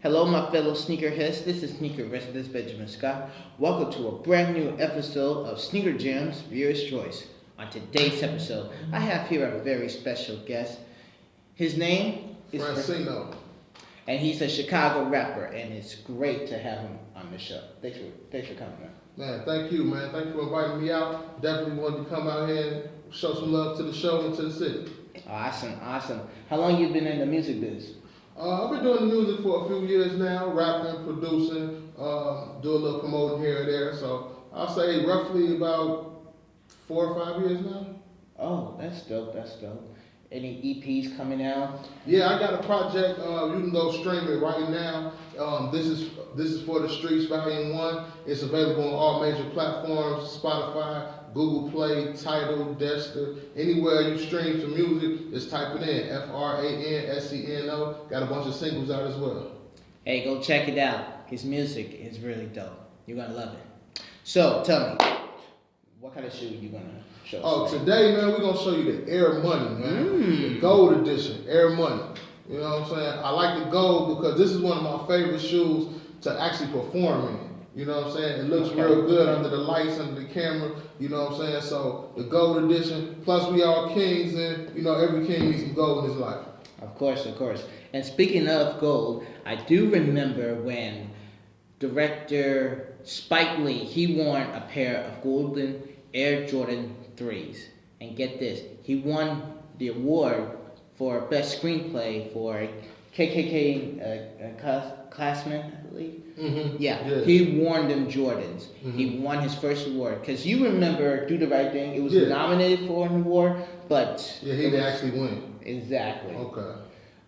Hello, my fellow sneakerheads. This is Sneaker Resident Benjamin Scott. Welcome to a brand new episode of Sneaker Jamz Viewer's Choice. On today's episode, I have here a very special guest. His name is Franseno. And he's a Chicago rapper, and it's great to have him on the show. Thanks for coming, man. Man, thank you, man. Thank you for inviting me out. Definitely wanted to come out here and show some love to the show and to the city. Awesome. How long you been in the music biz? I've been doing music for a few years now, rapping, producing, do a little promoting here and there. So I'll say roughly about 4 or 5 years now. Oh, that's dope. Any EPs coming out? Yeah, I got a project. You can go stream it right now. This is for the Streets Volume 1. It's available on all major platforms: Spotify, Google Play, Tidal, Dexter. Anywhere you stream some music, just type it in. Franseno. Got a bunch of singles out as well. Hey, go check it out. His music is really dope. You're gonna love it. So tell me, what kind of shoe you gonna show us? Oh, today, man, we're gonna show you the Air Money, man. The gold edition, Air Money. You know what I'm saying? I like the gold because this is one of my favorite shoes to actually perform in. You know what I'm saying? It looks real good under the lights, under the camera. You know what I'm saying? So the gold edition. Plus, we all kings, and you know every king needs some gold in his life. Of course. And speaking of gold, I do remember when director Spike Lee, he wore a pair of golden Air Jordan 3s. And get this, he won the award for best screenplay for KKK Classman, I believe. Mm-hmm. Yeah, he won them Jordans. Mm-hmm. He won his first award. Because you remember Do the Right Thing, it was nominated for an award, but... Yeah, he didn't actually win. Exactly. Okay.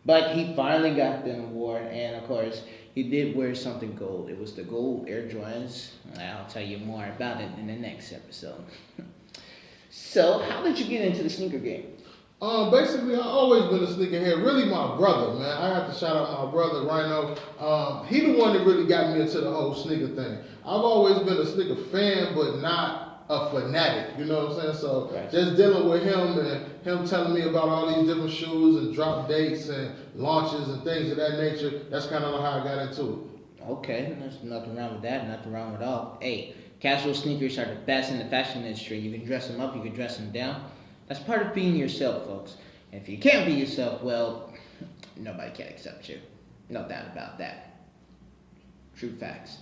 But he finally got the award, and of course, he did wear something gold. It was the gold Air Jordans. I'll tell you more about it in the next episode. So, how did you get into the sneaker game? Basically, I've always been a sneakerhead. Really, my brother, man. I have to shout out my brother, Rhino. He the one that really got me into the whole sneaker thing. I've always been a sneaker fan, but not a fanatic. You know what I'm saying? So just dealing with him and him telling me about all these different shoes and drop dates and launches and things of that nature, that's kind of how I got into it. Okay, there's nothing wrong with that. Nothing wrong at all. Hey, casual sneakers are the best in the fashion industry. You can dress them up, you can dress them down. That's part of being yourself, folks. And if you can't be yourself, well, nobody can accept you. No doubt about that. True facts.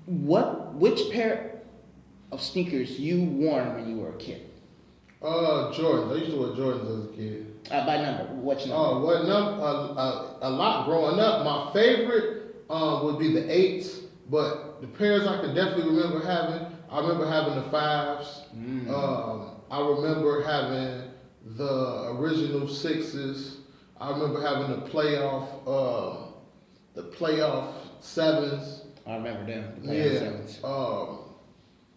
Which pair of sneakers you worn when you were a kid? Jordans. I used to wear Jordans as a kid. By number. What number? What number? A lot growing up. My favorite would be the 8s, but the pairs I can definitely remember having. I remember having the 5s. I remember having the original 6s. I remember having the playoff 7s. I remember them. The playoff 7s.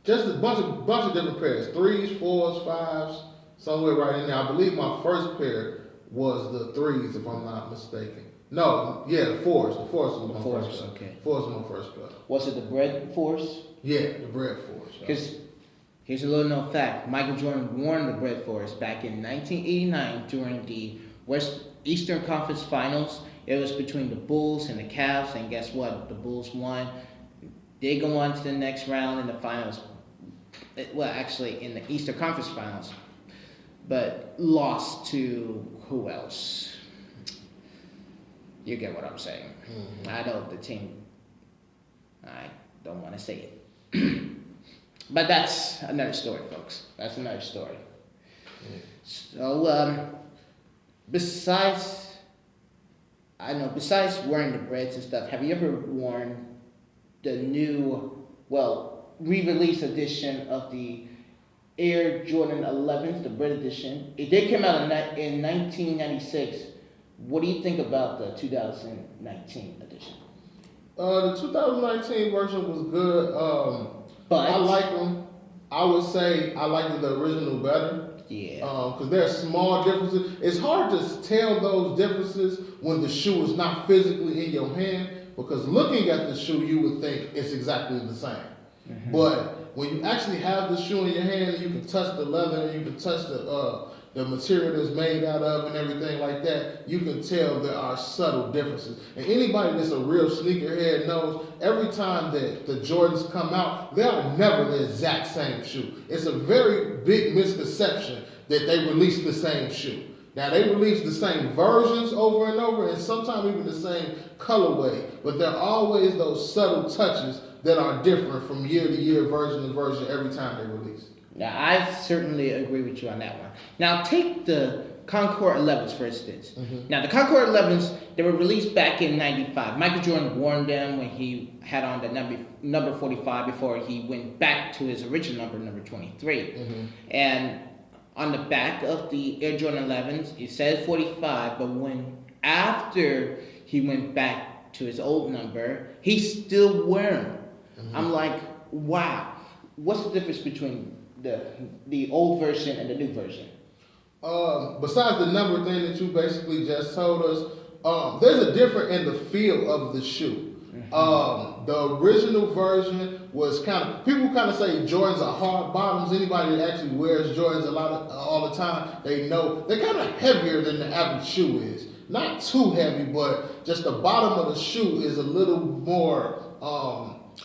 Just a bunch of different pairs. 3s, 4s, 5s, somewhere right in there. I believe my first pair was the 3s, if I'm not mistaken. No, yeah, the 4s. The 4s was my first pair. Okay. 4s was my first pair. Was it the bread force? Yeah, the bread force. Because here's a little known fact. Michael Jordan won the bread force back in 1989 during the Eastern Conference Finals. It was between the Bulls and the Cavs, and guess what? The Bulls won. They go on to the next round in the finals. Well, actually, in the Eastern Conference Finals, but lost to who else? You get what I'm saying. Mm-hmm. I know the team. I don't want to say it. But that's another story, folks. That's another story. So, besides wearing the breads and stuff, have you ever worn the new, re-release edition of the Air Jordan 11s, the bread edition? It did come out in 1996. What do you think about the 2019 edition? The 2019 version was good. But I like them. I would say I like the original better. Yeah. Because there are small differences. It's hard to tell those differences when the shoe is not physically in your hand. Because looking at the shoe, you would think it's exactly the same. Mm-hmm. But when you actually have the shoe in your hand, you can touch the leather, and you can touch the material that's made out of and everything like that, you can tell there are subtle differences. And anybody that's a real sneakerhead knows every time that the Jordans come out, they are never the exact same shoe. It's a very big misconception that they release the same shoe. Now they release the same versions over and over, and sometimes even the same colorway, but there are always those subtle touches that are different from year to year, version to version, every time they release. Now, I certainly agree with you on that one. Now, take the Concord 11s, for instance. Now, the Concord 11s, they were released back in 95. Michael Jordan worn them when he had on the number 45 before he went back to his original number 23. And on the back of the Air Jordan 11s, it says 45, but after he went back to his old number, he's still wearing them. I'm like, wow. What's the difference between the old version and the new version? Besides the number thing that you basically just told us, there's a difference in the feel of the shoe. The original version was people kind of say Jordans are hard bottoms. Anybody that actually wears Jordans all the time, they know they're kind of heavier than the average shoe is. Not too heavy, but just the bottom of the shoe is a little more,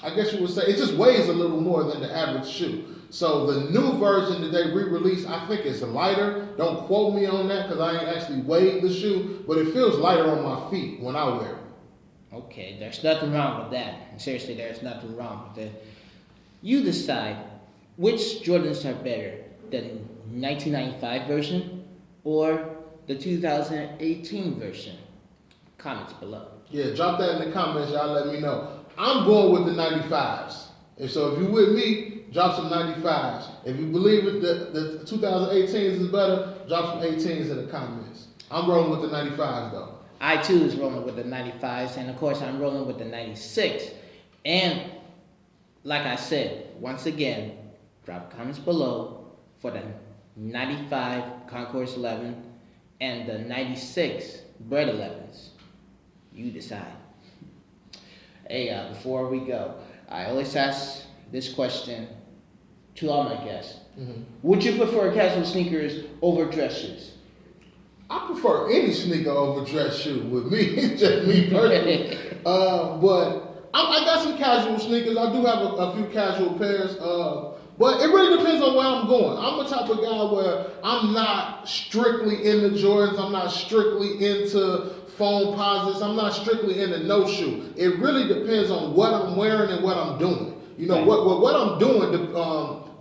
I guess you would say, it just weighs a little more than the average shoe. So the new version that they re-released, I think it's lighter. Don't quote me on that because I ain't actually weighed the shoe, but it feels lighter on my feet when I wear it. Okay, there's nothing wrong with that. Seriously, there's nothing wrong with it. You decide which Jordans are better, the 1995 version or the 2018 version. Comments below. Yeah, drop that in the comments, y'all let me know. I'm going with the 95s. And so if you with me, drop some 95s. If you believe it, the 2018s is better, drop some 18s in the comments. I'm rolling with the 95s though. I too is rolling with the 95s, and of course I'm rolling with the 96. And like I said, once again, drop comments below for the 95 Concourse 11 and the 96 Bread 11s. You decide. Hey, before we go, I always ask this question to all my guests. Would you prefer casual sneakers over dress shoes? I prefer any sneaker over dress shoe with me, just me personally. But I got some casual sneakers. I do have a few casual pairs. But it really depends on where I'm going. I'm the type of guy where I'm not strictly into Jordans. I'm not strictly into foam posits. I'm not strictly into no shoe. It really depends on what I'm wearing and what I'm doing. You know, what I'm doing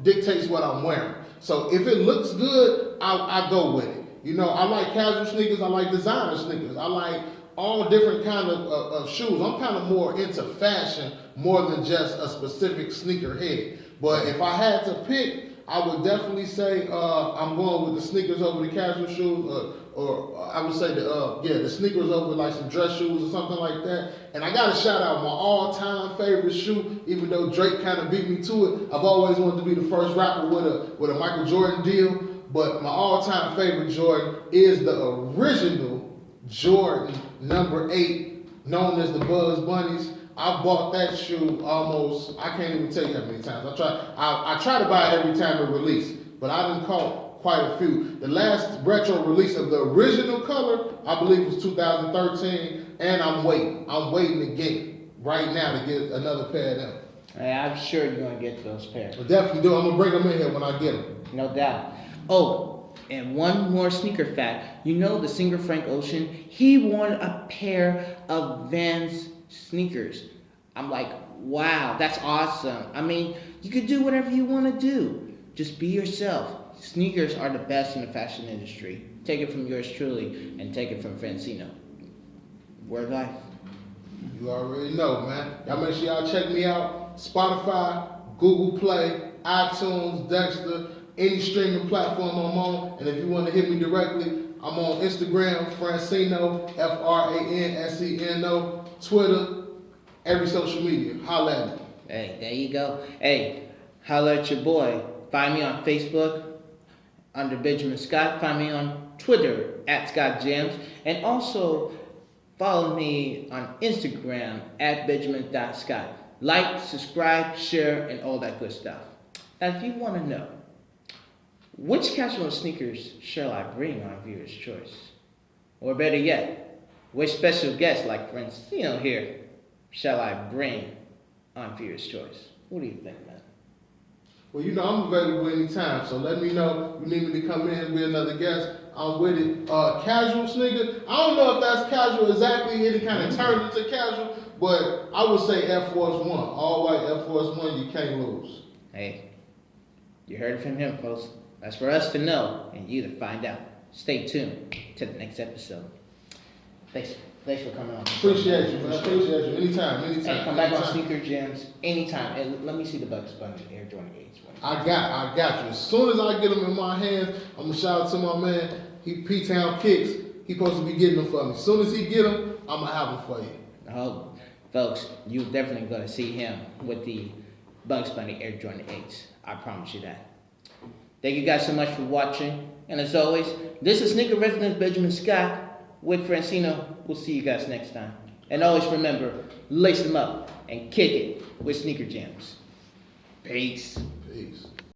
dictates what I'm wearing. So if it looks good, I go with it. You know, I like casual sneakers. I like designer sneakers. I like all different kind of shoes. I'm kind of more into fashion more than just a specific sneaker head. But if I had to pick, I would definitely say I'm going with the sneakers over the casual shoes, or I would say the sneakers over like some dress shoes or something like that. And I got to shout out my all-time favorite shoe, even though Drake kind of beat me to it. I've always wanted to be the first rapper with a Michael Jordan deal. But my all-time favorite Jordan is the original Jordan number 8, known as the Bugs Bunnies. I bought that shoe almost, I can't even tell you how many times. I try to buy it every time it released, but I done caught quite a few. The last retro release of the original color, I believe was 2013, and I'm waiting again right now to get another pair of them. Hey, I'm sure you're going to get those pairs. I definitely do. I'm going to bring them in here when I get them. No doubt. Oh, and one more sneaker fact. You know the singer Frank Ocean? He won a pair of Vans sneakers. I'm like, wow, that's awesome. I mean, you could do whatever you want to do. Just be yourself. Sneakers are the best in the fashion industry. Take it from yours truly and take it from Franseno. Word life. You already know, man. Y'all make sure y'all check me out. Spotify, Google Play, iTunes, Dexter, any streaming platform I'm on. And if you want to hit me directly, I'm on Instagram, Franseno, Franseno, Twitter, every social media. Holla at me. Hey, there you go. Hey, holla at your boy. Find me on Facebook under Benjamin Scott. Find me on Twitter at Scott Jamz. And also follow me on Instagram at Benjamin.Scott. Like, subscribe, share, and all that good stuff. Now, if you want to know Which casual sneakers shall I bring on viewer's choice? Or better yet, which special guest like Franseno here shall I bring on viewer's choice? What do you think, man? Well, you know, I'm available anytime, so let me know. You need me to come in and be another guest. I'm with it. Casual sneaker. I don't know if that's casual exactly. It kind of turned into casual, but I would say Air Force One. All white Air Force One, you can't lose. Hey, you heard it from him, folks. That's for us to know and you to find out. Stay tuned to the next episode. Thanks for coming on. Appreciate you, man. Appreciate you. Anytime. Hey, come back on Sneaker Jamz anytime. And let me see the Bugs Bunny Air Jordan 8s. I got you. As soon as I get them in my hands, I'm gonna shout out to my man. He P-Town Kicks. He supposed to be getting them for me. As soon as he get them, I'm gonna have them for you. Oh, folks, you're definitely gonna see him with the Bugs Bunny Air Jordan 8s. I promise you that. Thank you guys so much for watching. And as always, this is Sneaker Resident Benjamin Scott with Franseno. We'll see you guys next time. And always remember, lace them up and kick it with Sneaker Jamz. Peace. Peace.